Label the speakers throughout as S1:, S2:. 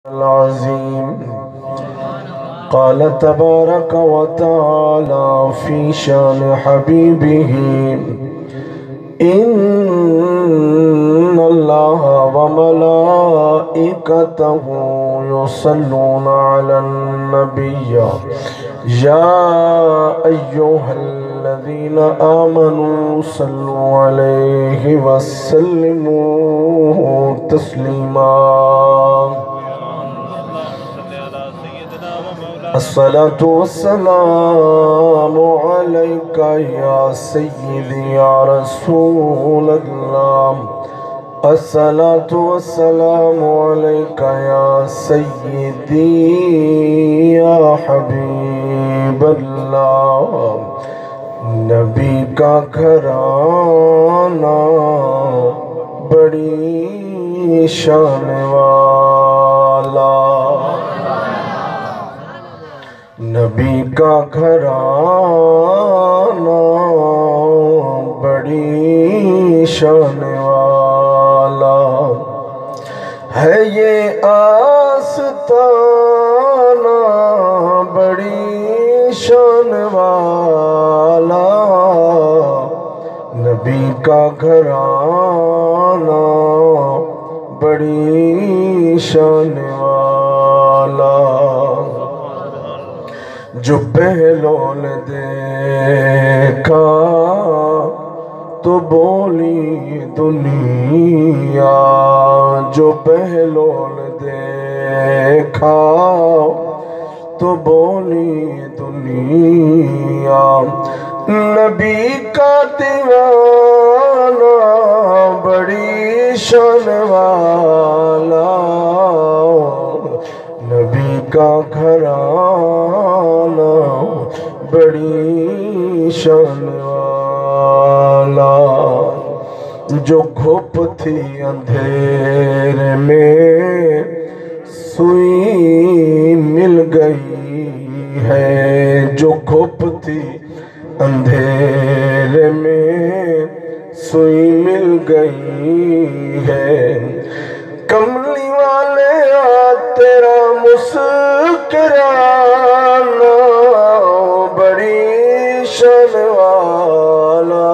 S1: العظیم قال تبارک و تعالی فی شان حبیبہ ان اللہ و ملائکتہ یصلون علی النبی یا ایہا الذین آمنوا صلوا علیہ وسلموا تسلیما الصلاة والسلام عليك يا سيدي يا رسول الله الصلاة والسلام عليك يا سيدي يا حبيب الله نبی کا گھرانہ بڑی شان والا نبی کا گھرانہ بڑی شان والا ہے یہ آستانہ بڑی شان والا نبی کا گھرانہ بڑی شان والا جو پہلوں نے دیکھا تو بولی دنیا جو پہلوں نے دیکھا تو بولی دنیا نبی کا دیوانہ بڑی شان والا نبی کا گھرانہ بڑی شان والا جو گھپ تھی اندھیرے میں سوئی مل گئی ہے جو گھپ تھی اندھیرے میں سوئی مل گئی ہے کملی والے تیرا مسکرانا بڑی شان والا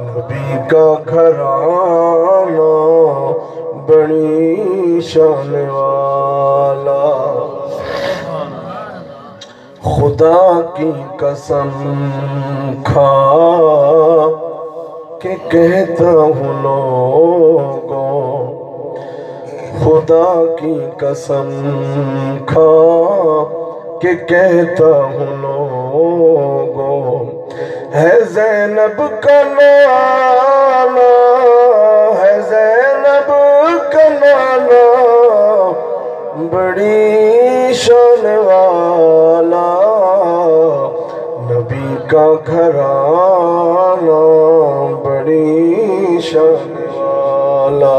S1: نبی کا گھرانہ بڑی شان والا خدا کی قسم کھا کہ کہتا ہوں لوگوں خدا کی قسم کھا کہ کہتا ہوں لوگوں ہے زینب کا نانا ہے زینب کا نانا بڑی شان والا نبی کا گھرانہ بڑی شان والا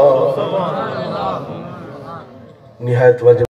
S1: نہایت واجب